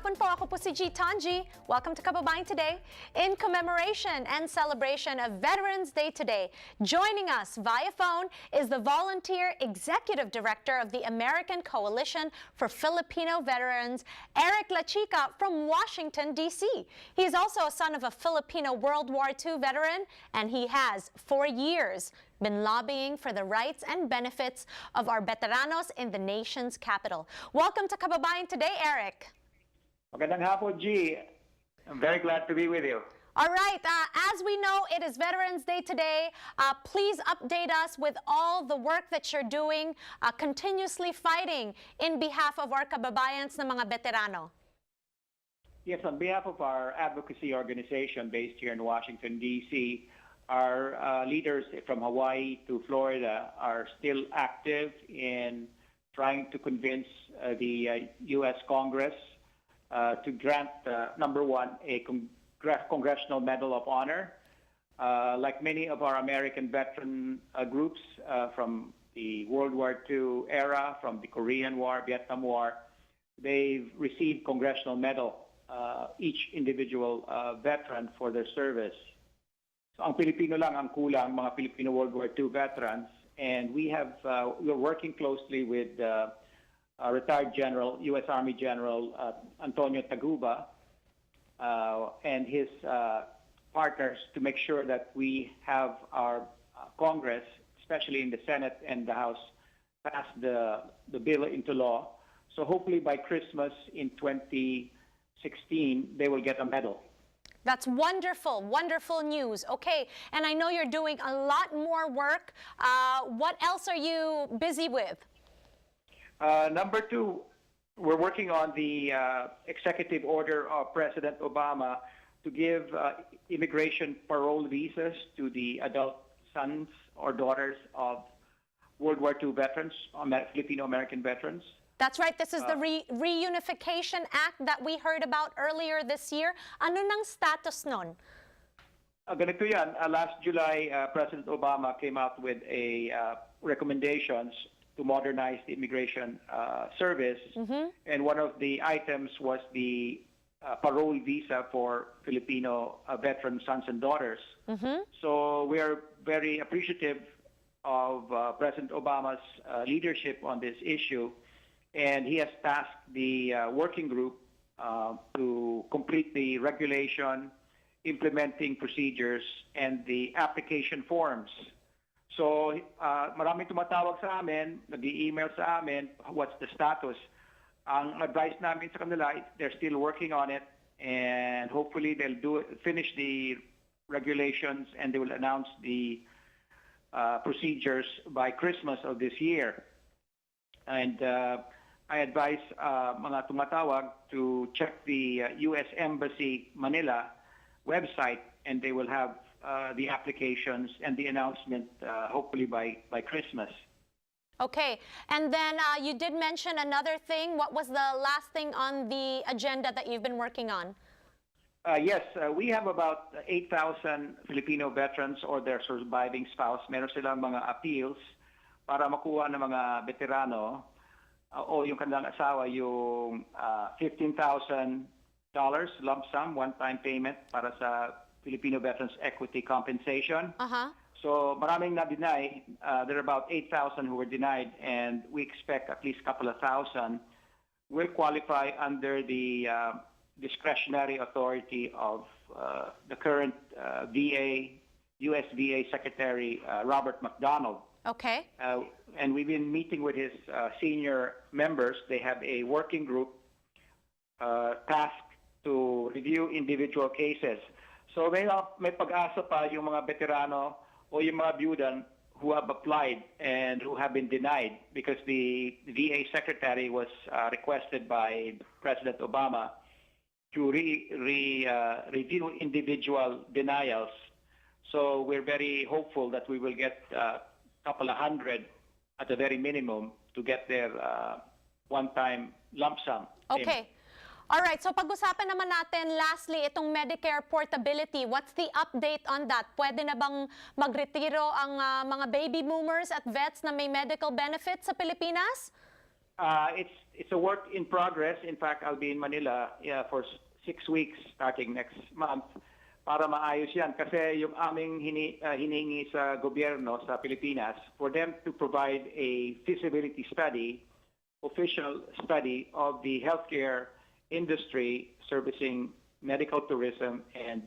hapon po, ako po si G. Tanji. Welcome to Kababayan Today. In commemoration and celebration of Veterans Day today, joining us via phone is the Volunteer Executive Director of the American Coalition for Filipino Veterans, Eric Lachica from Washington, D.C. He is also a son of a Filipino World War II veteran, and he has, for years, been lobbying for the rights and benefits of our veteranos in the nation's capital. Welcome to Kababayan Today, Eric. Magandang hapon, G. I'm very glad to be with you. All right, as we know, it is Veterans Day today. Please update us with all the work that you're doing, continuously fighting in behalf of our kababayans na mga veterano. Yes, on behalf of our advocacy organization based here in Washington, D.C., our leaders from Hawaii to Florida are still active in trying to convince the U.S. Congress to grant, number one, a Congressional Medal of Honor. Like many of our American veteran groups from the World War II era, from the Korean War, Vietnam War, they've received Congressional Medal, each individual veteran for their service. So, ang Pilipino lang ang kulang, mga Filipino World War II veterans, and we're working closely with retired General, U.S. Army General Antonio Taguba and his partners to make sure that we have our Congress, especially in the Senate and the House, pass the bill into law. So hopefully by Christmas in 2016, they will get a medal. That's wonderful, wonderful news. Okay, and I know you're doing a lot more work. What else are you busy with? Number two, we're working on the executive order of President Obama to give immigration parole visas to the adult sons or daughters of World War II veterans, Filipino-American veterans. That's right. This is the Reunification Act that we heard about earlier this year. Ano nang status nun? Ganito yan. Last July, President Obama came out with a recommendations to modernize the immigration service. And one of the items was the parole visa for Filipino veteran sons and daughters. So we are very appreciative of President Obama's leadership on this issue. And he has tasked the working group to complete the regulation, implementing procedures, and the application forms. So maraming tumatawag sa amin, nag-i-email sa amin, what's the status. Ang advice namin sa kanila, they're still working on it, and hopefully they'll finish the regulations and they will announce the procedures by Christmas of this year. And I advise mga tumatawag to check the U.S. Embassy Manila website, and they will have the applications and the announcement hopefully by Christmas. Okay, and then you did mention another thing. What was the last thing on the agenda that you've been working on? Yes, we have about 8,000 Filipino veterans or their surviving spouse. Meron silang mga appeals para makuha ng mga veterano o yung kanilang asawa yung $15,000 lump sum, one-time payment para sa Filipino Veterans Equity Compensation. So maraming na-deny. There are about 8,000 who were denied, and we expect at least a couple of thousand will qualify under the discretionary authority of the current U.S. VA Secretary Robert McDonald. Okay. And we've been meeting with his senior members. They have a working group tasked to review individual cases. So may pag-asa pa yung mga veterano o yung mga byudan who have applied and who have been denied because the VA Secretary was requested by President Obama to review individual denials. So we're very hopeful that we will get couple of hundred at the very minimum to get their one-time lump sum payment. Okay. All right. So pag-usapan naman natin lastly itong Medicare portability. What's the update on that? Pwede na bang magretiro ang mga baby boomers at vets na may medical benefits sa Pilipinas? It's a work in progress. In fact, I'll be in Manila for 6 weeks starting next month para maayos yan. Kasi yung aming hiningi sa gobyerno sa Pilipinas, for them to provide a feasibility study, official study of the healthcare industry servicing medical tourism and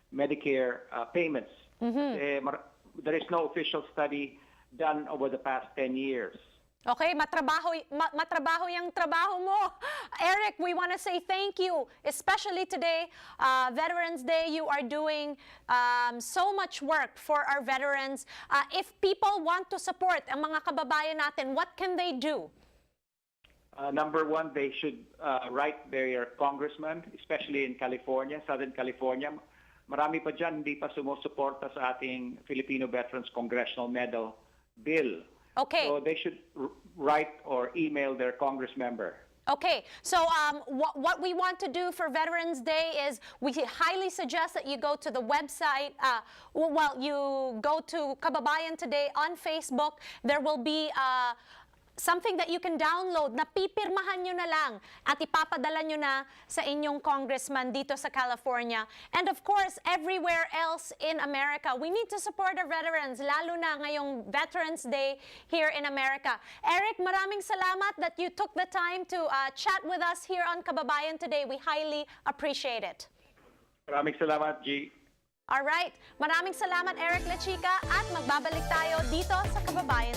Medicare payments. There is no official study done over the past 10 years. Okay, matrabaho yung trabaho mo. Eric, we want to say thank you, especially today, Veterans Day. You are doing so much work for our veterans. If people want to support ang mga kababayan natin, what can they do? Number one, they should write their congressman, especially in California, Southern California. Marami pa dyan hindi pa sumusuporta sa ating Filipino Veterans Congressional Medal Bill. Okay. So they should write or email their congress member. Okay, so what we want to do for Veterans Day is we highly suggest that you go to the website, you go to Kababayan Today on Facebook. There will be something that you can download na pipirmahan nyo na lang at ipapadala nyo na sa inyong congressman dito sa California. And of course, everywhere else in America, we need to support our veterans, lalo na ngayong Veterans Day here in America. Eric, maraming salamat that you took the time to chat with us here on Kababayan Today. We highly appreciate it. Maraming salamat, G. Alright, maraming salamat Eric Lachica at magbabalik tayo dito sa Kababayan